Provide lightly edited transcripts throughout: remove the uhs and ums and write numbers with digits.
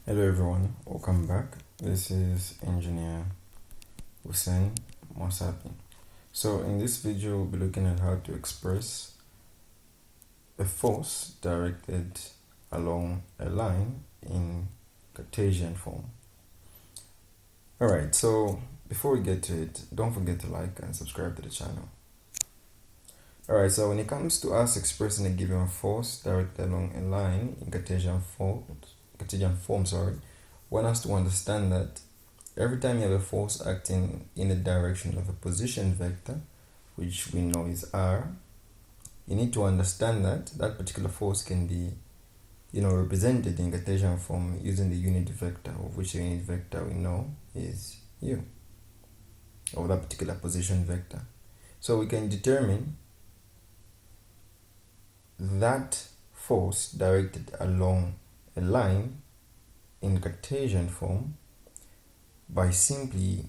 Hello everyone, welcome back. This is Engineer Hussein Mosapi. So in this video we'll be looking at how to express a force directed along a line in Cartesian form. Alright, so before we get to it, don't forget to like and subscribe to the channel. Alright, so when it comes to us expressing a given force directed along a line in Cartesian form, one has to understand that every time you have a force acting in the direction of a position vector, which we know is r, you need to understand that that particular force can be represented in Cartesian form using the unit vector, of which the unit vector we know is u, or that particular position vector. So we can determine that force directed along a line in Cartesian form by simply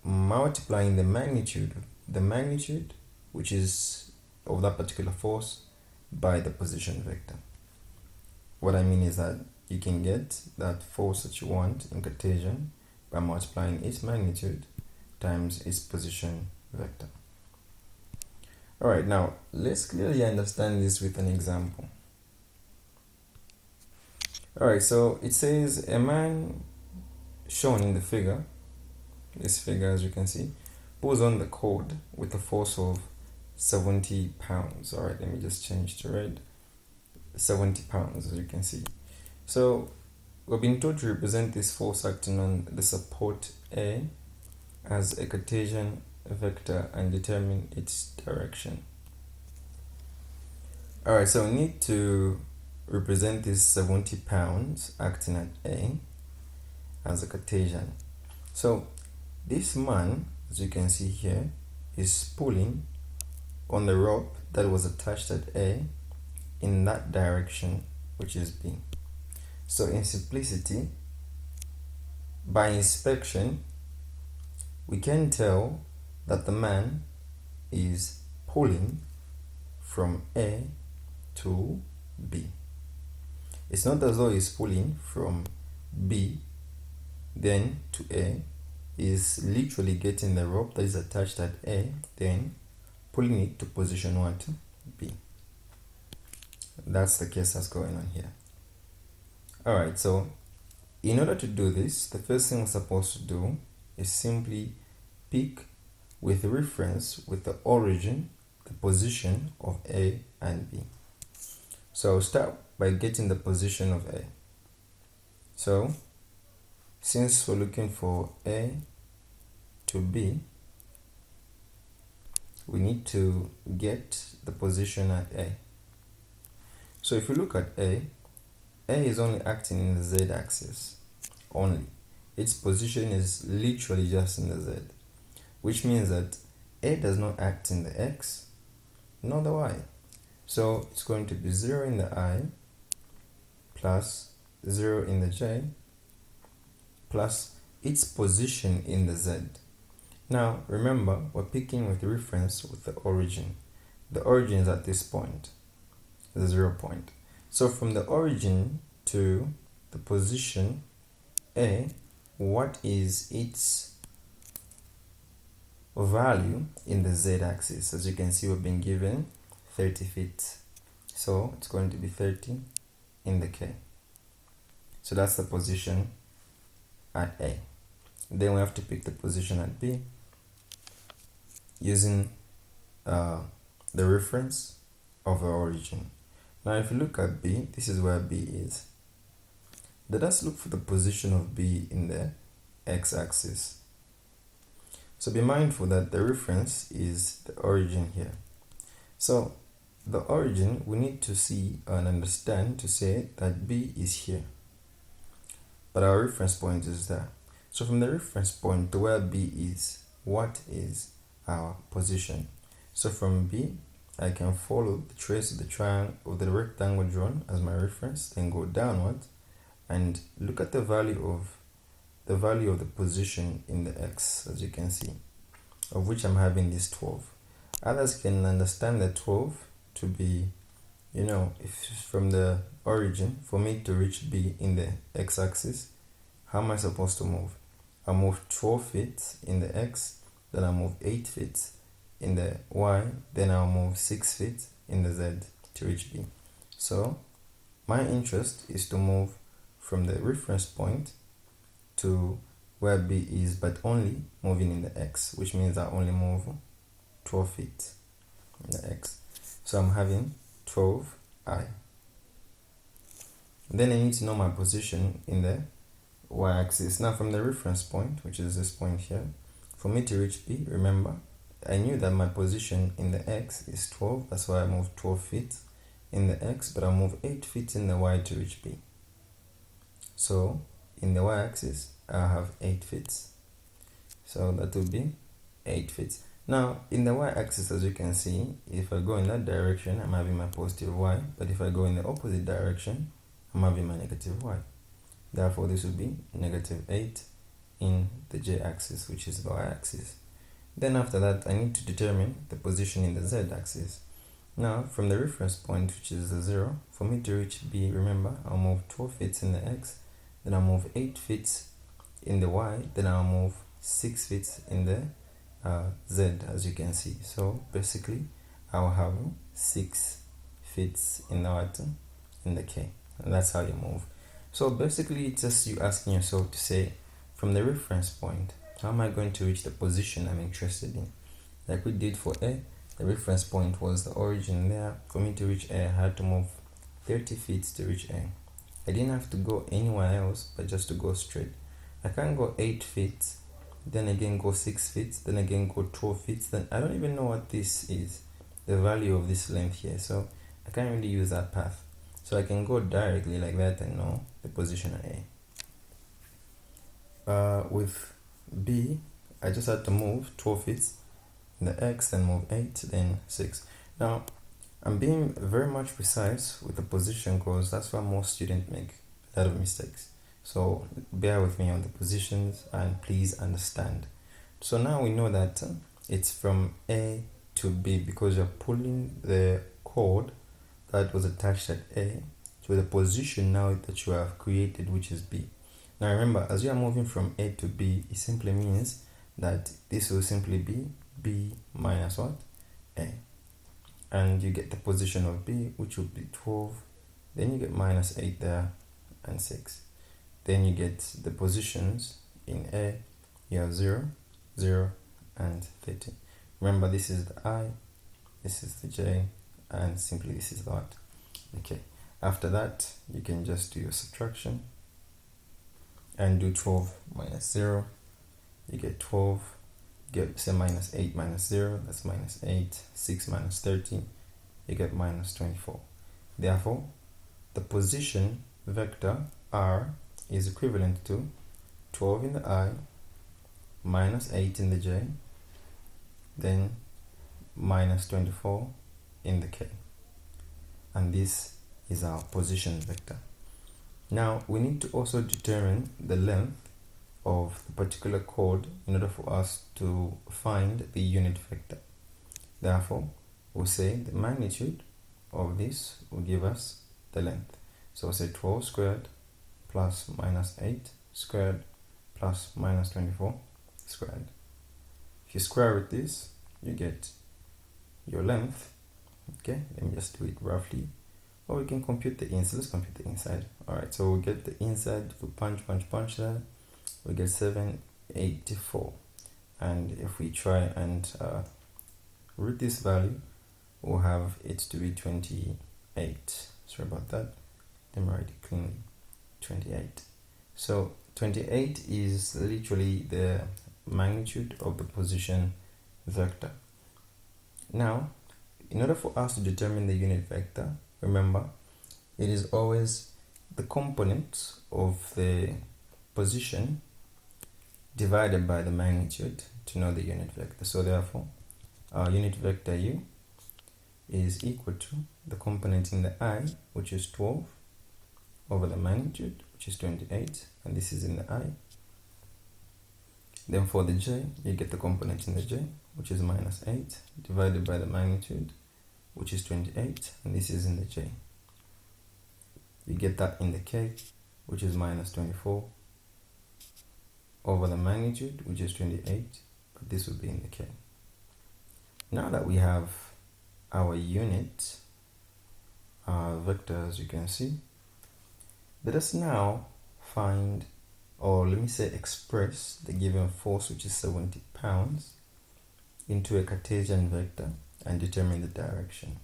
multiplying the magnitude which is of that particular force by the position vector. What I mean is that you can get that force that you want in Cartesian by multiplying its magnitude times its position vector. Alright, now let's clearly understand this with an example. Alright, so it says a man shown in the figure, this figure as you can see, pulls on the cord with a force of 70 pounds. Alright, let me just change to red. 70 pounds as you can see. So we've been told to represent this force acting on the support A as a Cartesian vector and determine its direction. Alright, so we need to represent this 70 pounds acting at A as a Cartesian. So this man, as you can see here, is pulling on the rope that was attached at A in that direction, which is B. So in simplicity, by inspection, we can tell that the man is pulling from A to B. It's not as though he's pulling from B then to A. He's literally getting the rope that is attached at A, then pulling it to position what? B. That's the case that's going on here. Alright, so in order to do this, the first thing we're supposed to do is simply pick with reference with the origin the position of A and B. So I'll start by getting the position of A. So since we're looking for A to B, we need to get the position at A. So if you look at A is only acting in the z-axis only. Its position is literally just in the z, which means that A does not act in the x nor the y. So it's going to be 0 in the I plus 0 in the j plus its position in the z. Now remember, we're picking with reference with the origin. The origin is at this point, the 0 point. So from the origin to the position A, what is its value in the z-axis? As you can see, we've been given 30 feet. So it's going to be 30 in the K. So that's the position at A. Then we have to pick the position at B using the reference of the origin. Now if you look at B, this is where B is. Let us look for the position of B in the x-axis. So be mindful that the reference is the origin here. So the origin, we need to see and understand to say that B is here, but our reference point is there. So from the reference point to where B is, what is our position? So from B, I can follow the trace of the triangle of the rectangle drawn as my reference, then go downward and look at the value of the position in the x, as you can see, of which I'm having this 12. Others can understand the 12 to be if from the origin, for me to reach B in the x-axis, how am I supposed to move? I move 12 feet in the x, then I move 8 feet in the y, then I'll move 6 feet in the z to reach B. So my interest is to move from the reference point to where B is, but only moving in the x, which means I only move 12 feet in the x. So I'm having 12i. Then I need to know my position in the y-axis. Now from the reference point, which is this point here, for me to reach B, remember, I knew that my position in the x is 12, that's why I moved 12 feet in the x, but I'll move 8 feet in the y to reach B. So in the y-axis, I have 8 feet. So that will be 8 feet. Now in the y-axis, as you can see, if I go in that direction, I'm having my positive y, but if I go in the opposite direction, I'm having my negative y. Therefore, this will be negative 8 in the j-axis, which is the y-axis. Then after that, I need to determine the position in the z-axis. Now, from the reference point, which is the 0, for me to reach B, remember, I'll move 12 feet in the x, then I'll move 8 feet in the y, then I'll move 6 feet in the z, as you can see. So basically, I'll have 6 feet in the what? In the k. And that's how you move. So basically, it's just you asking yourself to say, from the reference point, how am I going to reach the position I'm interested in? Like we did for A, the reference point was the origin there. For me to reach A, I had to move 30 feet to reach A. I didn't have to go anywhere else, but just to go straight. I can't go 8 feet, then again go 6 feet, then again go 12 feet. Then I don't even know what this is, the value of this length here. So I can't really use that path. So I can go directly like that and know the position of A. With B, I just had to move 12 feet in the x, then move 8, then 6. Now, I'm being very much precise with the position because that's why most students make a lot of mistakes. So bear with me on the positions and please understand. So now we know that it's from A to B because you're pulling the cord that was attached at A to the position now that you have created, which is B. Now remember, as you are moving from A to B, it simply means that this will simply be B minus what? A. And you get the position of B, which will be 12. Then you get minus 8 there and 6. Then you get the positions in A. You have 0, 0, and 30. Remember, this is the I, this is the J, and simply this is the what? Okay. After that, you can just do your subtraction and do 12 minus 0. You get 12. Get say minus 8 minus 0, that's minus 8. 6 minus 30, you get minus 24. Therefore, the position vector R is equivalent to 12 in the I, minus 8 in the J, then minus 24 in the K. And this is our position vector. Now, we need to also determine the length of the particular chord in order for us to find the unit vector. Therefore, we'll say the magnitude of this will give us the length. So we'll say 12 squared plus minus 8 squared plus minus 24 squared. If you square root this, you get your length. Okay, let me just do it roughly. Or we can compute the inside. Let's compute the inside. Alright, so we'll get the inside, we punch there. We get 784. And if we try and root this value, we'll have it to be 28. Sorry about that. Let me write it cleanly. 28. So 28 is literally the magnitude of the position vector. Now, in order for us to determine the unit vector, remember, it is always the component of the position divided by the magnitude to know the unit vector. So therefore, our unit vector U is equal to the component in the I, which is 12, over the magnitude, which is 28, and this is in the I. Then for the J, you get the component in the J, which is minus 8, divided by the magnitude, which is 28, and this is in the j. We get that in the k, which is minus 24, over the magnitude, which is 28, but this would be in the k. Now that we have our unit vector, as you can see, let us now find, or let me say express, the given force, which is 70 pounds, into a Cartesian vector and determine the direction.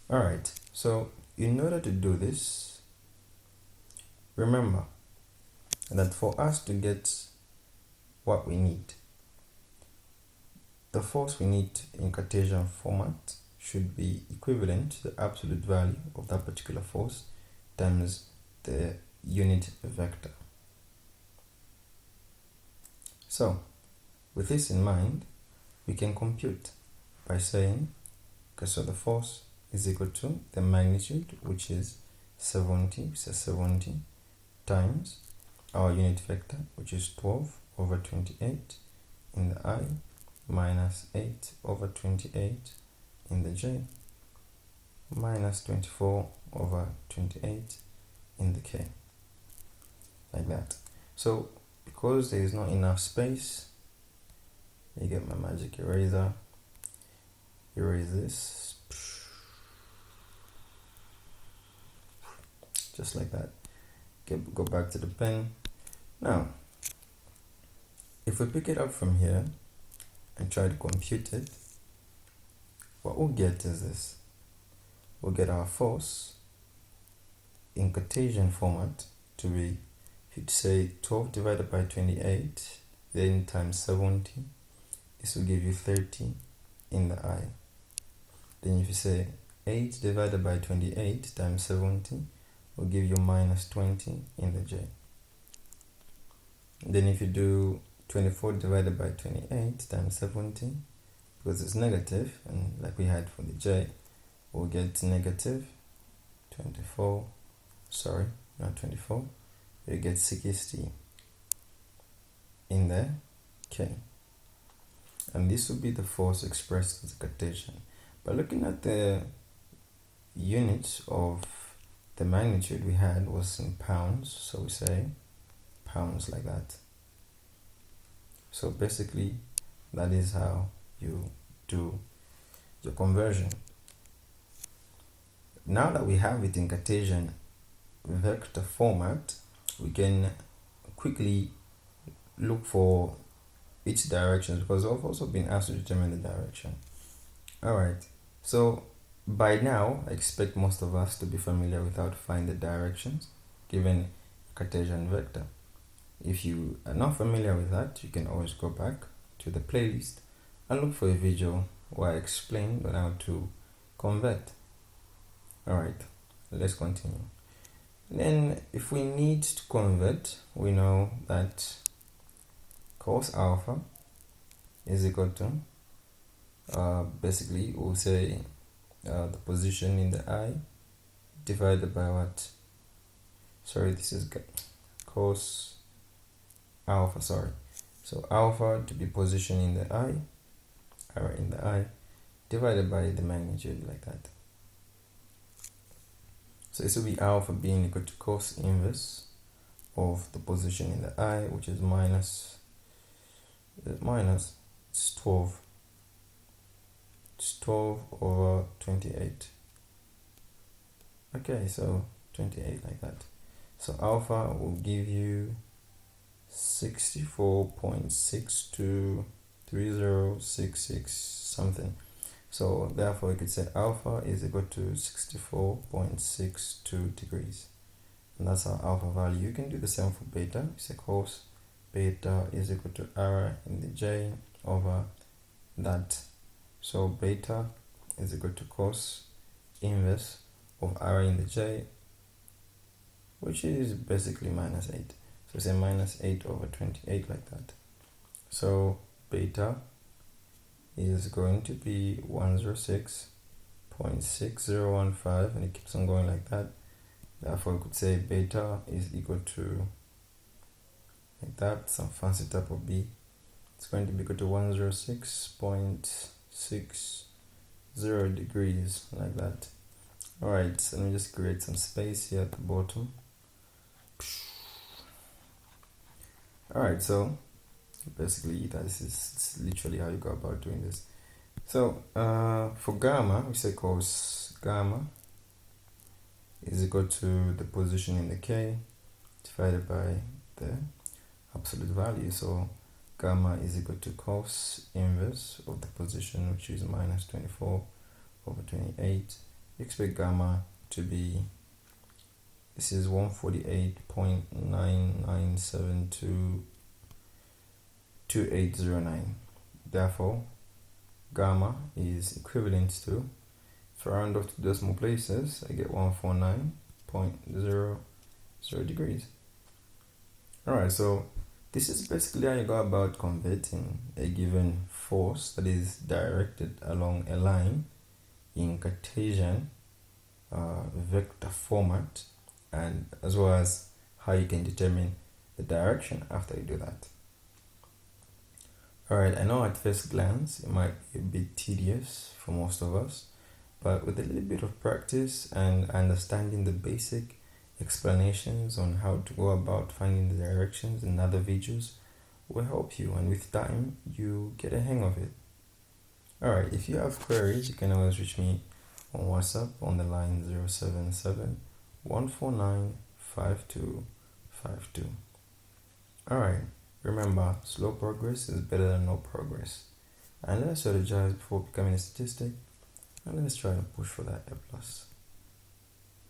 Alright, so in order to do this, remember that for us to get what we need, the force we need in Cartesian format should be equivalent to the absolute value of that particular force times the unit vector. So, with this in mind, we can compute by saying, okay, so the force is equal to the magnitude, which is 70, so 70 times our unit vector, which is 12 over 28 in the I, minus 8 over 28 in the j, minus 24 over 28 in the k, like that. So because there is not enough space, you get my magic eraser, erase this, just like that. Go back to the pen. Now, if we pick it up from here and try to compute it, what we'll get is this. We'll get our force in Cartesian format to be, if you'd say 12 divided by 28, then times 70, this will give you 30 in the I. Then if you say 8 divided by 28 times 70, will give you minus 20 in the j. Then if you do 24 divided by 28 times 70, because it's negative, and like we had for the j, we'll get negative 24, sorry, not 24, you get 60 in the k. And this will be the force expressed as a Cartesian. But looking at the units of the magnitude we had was in pounds, so we say pounds like that. So basically, that is how you do your conversion. Now that we have it in Cartesian vector format, we can quickly look for each direction, because I've also been asked to determine the direction. Alright, so by now I expect most of us to be familiar with how to find the directions given Cartesian vector. If you are not familiar with that, you can always go back to the playlist and look for a video where I explain on how to convert. Alright, let's continue. Then if we need to convert, we know that cos alpha is equal to, basically we'll say the position in the I divided by what? Sorry, this is cos alpha, sorry. So alpha to be position in the I, divided by the magnitude, like that. So this will be alpha being equal to cos inverse of the position in the I, which is it's 12. It's 12 over 28. Okay, so 28 like that. So alpha will give you 64.623066 something. So therefore we could say alpha is equal to 64.62 degrees. And that's our alpha value. You can do the same for beta. You say cos beta is equal to r in the j over that. So beta is equal to cos inverse of r in the j, which is basically minus 8. So say minus 8 over 28 like that. So beta is going to be 106.6015, and it keeps on going like that. Therefore we could say beta is equal to, like that, some fancy type of b. It's going to be equal to 106.6015 0 degrees, like that. Alright, so let me just create some space here at the bottom. Alright, so basically this is literally how you go about doing this. So for gamma, we say cos gamma is equal to the position in the k divided by the absolute value. So gamma is equal to cos inverse of the position, which is minus 24 over 28. You expect gamma to be, this is 148.99722809. Therefore, gamma is equivalent to, if I round off to decimal places, I get 149.00 degrees. Alright, so this is basically how you go about converting a given force that is directed along a line in Cartesian vector format, and as well as how you can determine the direction after you do that. Alright, I know at first glance it might be a bit tedious for most of us, but with a little bit of practice and understanding the basic explanations on how to go about finding the directions in other videos will help you, and with time you get a hang of it. Alright, if you have queries, you can always reach me on WhatsApp on the line 077 149 5252. Alright, remember, slow progress is better than no progress. And let's strategize before becoming a statistic, and let's try to push for that A+.